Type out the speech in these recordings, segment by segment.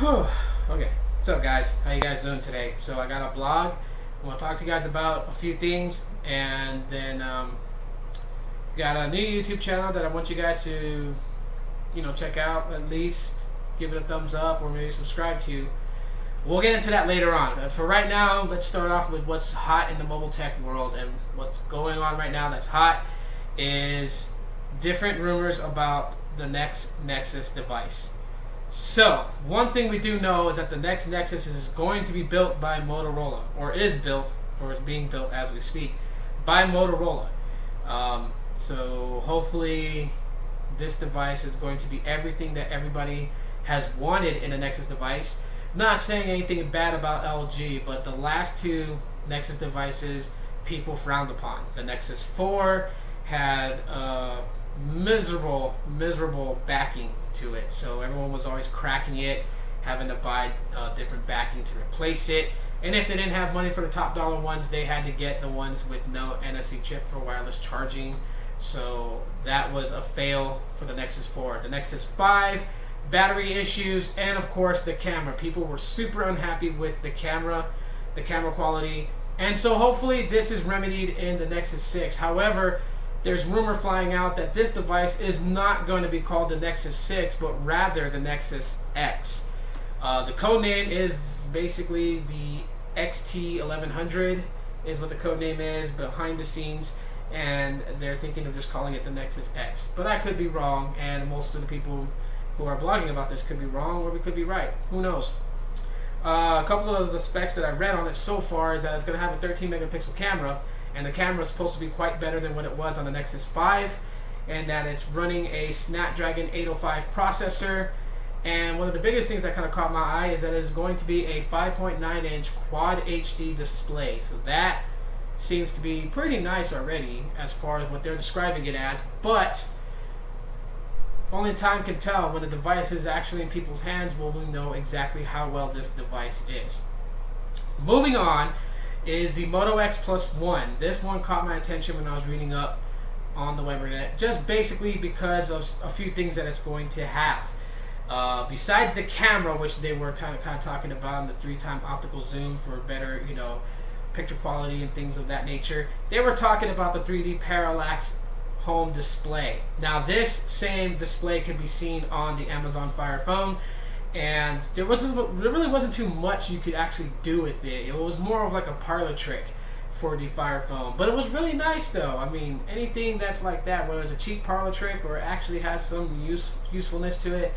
Okay, what's up guys? How you guys doing today? So I got a blog. I want to talk to you guys about a few things, and then got a new YouTube channel that I want you guys to, check out, at least give it a thumbs up or maybe subscribe to. We'll get into that later on. For right now, let's start off with what's hot in the mobile tech world, and what's going on right now that's hot is different rumors about the next Nexus device. So, one thing we do know is that the next Nexus is going to be built by Motorola, or is built, or is being built as we speak, by Motorola. So, hopefully, this device is going to be everything that everybody has wanted in a Nexus device. Not saying anything bad about LG, but the last two Nexus devices people frowned upon. The Nexus 4 had miserable backing to it, so everyone was always cracking it, having to buy different backing to replace it, and if they didn't have money for the top dollar ones, they had to get the ones with no NFC chip for wireless charging. So that was a fail for the Nexus 4. The Nexus 5, battery issues, and of course the camera. People were super unhappy with the camera quality, and so hopefully this is remedied in the Nexus 6. However, there's rumor flying out that this device is not going to be called the Nexus 6, but rather the Nexus X. The code name is basically the XT1100 is what the code name is behind the scenes, and they're thinking of just calling it the Nexus X. But I could be wrong, and most of the people who are blogging about this could be wrong, or we could be right. Who knows? A couple of the specs that I read on it so far is that it's going to have a 13 megapixel camera, and the camera is supposed to be quite better than what it was on the Nexus 5, and that it's running a Snapdragon 805 processor. And one of the biggest things that kind of caught my eye is that it's going to be a 5.9 inch Quad HD display. So that seems to be pretty nice already as far as what they're describing it as, but only time can tell. When the device is actually in people's hands, will we know exactly how well this device is. Moving on is the Moto x+1. This one caught my attention when I was reading up on the web internet, just basically because of a few things that it's going to have. Besides the camera, which they were kind of talking about, and the 3x optical zoom for better, picture quality and things of that nature, they were talking about the 3D parallax home display. Now this same display can be seen on the Amazon Fire Phone, and there really wasn't too much you could actually do with it. It was more of like a parlor trick for the Fire Phone, but it was really nice though. I mean, anything that's like that, whether it's a cheap parlor trick or actually has some usefulness to it,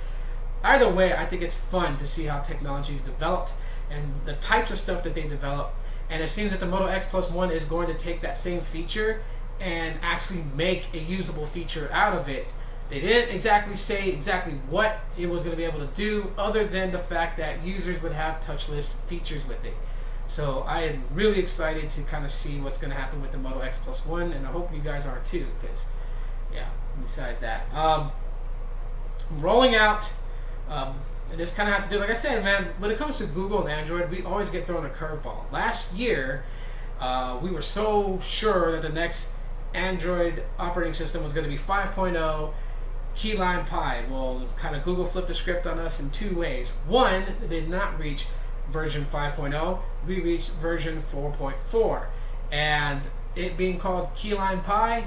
either way, I think it's fun to see how technology is developed and the types of stuff that they develop. And it seems that the Moto x+1 is going to take that same feature and actually make a usable feature out of it. They didn't exactly say what it was going to be able to do, other than the fact that users would have touchless features with it. So I am really excited to kind of see what's going to happen with the Moto x+1, and I hope you guys are too, because yeah, besides that, rolling out, and this kind of has to do, like I said, man, when it comes to Google and Android, we always get thrown a curveball. Last year, we were so sure that the next Android operating system was going to be 5.0 key lime pie. Well, kind of Google flipped the script on us in two ways. One, they did not reach version 5.0. We reached version 4.4, and it being called key lime pie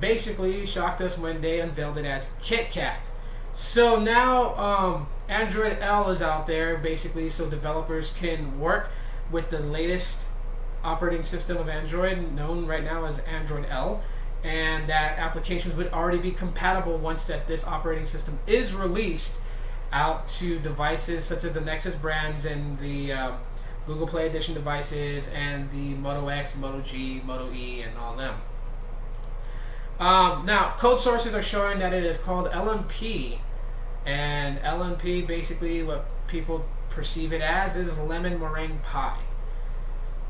basically shocked us when they unveiled it as Kit Kat. So now Android L is out there, basically, so developers can work with the latest operating system of Android, known right now as Android L, and that applications would already be compatible once that this operating system is released out to devices such as the Nexus brands and the Google Play Edition devices and the Moto X, Moto G, Moto E, and all them. Now, code sources are showing that it is called LMP, and LMP, basically what people perceive it as, is lemon meringue pie.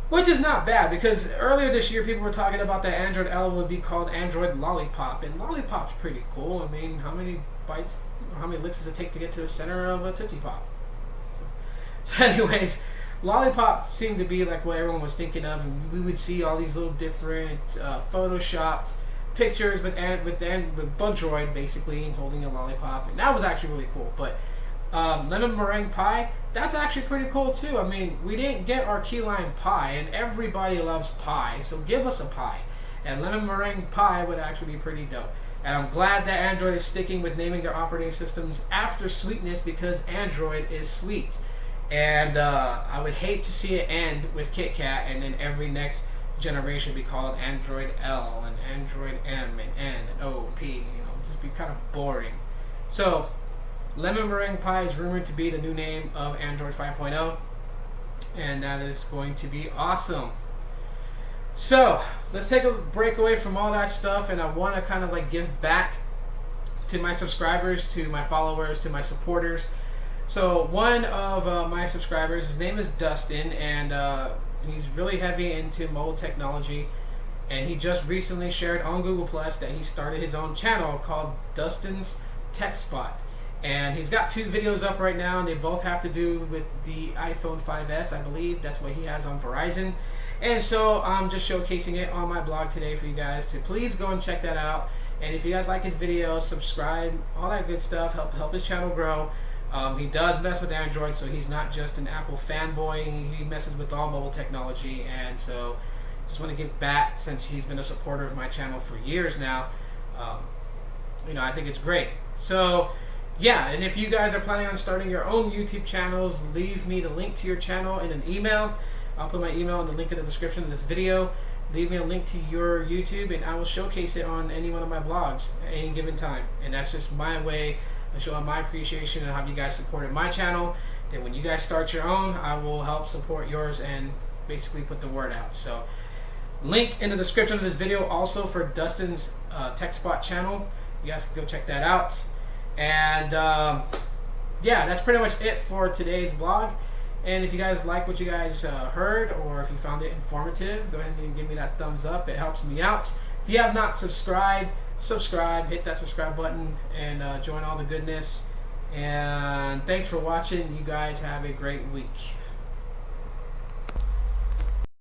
Which is not bad, because earlier this year people were talking about that Android L would be called Android Lollipop, and Lollipop's pretty cool. I mean, how many bites, or how many licks does it take to get to the center of a Tootsie Pop? So anyways, Lollipop seemed to be like what everyone was thinking of, and we would see all these little different photoshopped pictures with Bug Droid basically holding a lollipop, and that was actually really cool. But lemon meringue pie, that's actually pretty cool too. I mean, we didn't get our key lime pie, and everybody loves pie, so give us a pie. And lemon meringue pie would actually be pretty dope. And I'm glad that Android is sticking with naming their operating systems after sweetness, because Android is sweet. And I would hate to see it end with Kit Kat and then every next generation be called Android L and Android M and N and O and P. You know, just be kind of boring. So, lemon meringue pie is rumored to be the new name of Android 5.0, and that is going to be awesome. So, let's take a break away from all that stuff, and I want to kind of like give back to my subscribers, to my followers, to my supporters. So, one of my subscribers, his name is Dustin, and he's really heavy into mobile technology, and he just recently shared on Google Plus that he started his own channel called Dustin's Tech Spot. And he's got 2 videos up right now, and they both have to do with the iPhone 5S, I believe. That's what he has on Verizon. And so I'm just showcasing it on my blog today for you guys to please go and check that out. And if you guys like his videos, subscribe, all that good stuff, help his channel grow. He does mess with Android, so he's not just an Apple fanboy. He messes with all mobile technology, and so just want to give back since he's been a supporter of my channel for years now. You know, I think it's great. So yeah, and if you guys are planning on starting your own YouTube channels, leave me the link to your channel in an email. I'll put my email in the link in the description of this video. Leave me a link to your YouTube, and I will showcase it on any one of my blogs at any given time. And that's just my way of showing my appreciation and how you guys supported my channel. Then when you guys start your own, I will help support yours and basically put the word out. So, link in the description of this video also for Dustin's Tech Spot channel. You guys can go check that out. And yeah, that's pretty much it for today's vlog. And if you guys like what you guys heard, or if you found it informative, go ahead and give me that thumbs up. It helps me out. If you have not subscribed, subscribe, hit that subscribe button, and join all the goodness. And thanks for watching. You guys have a great week.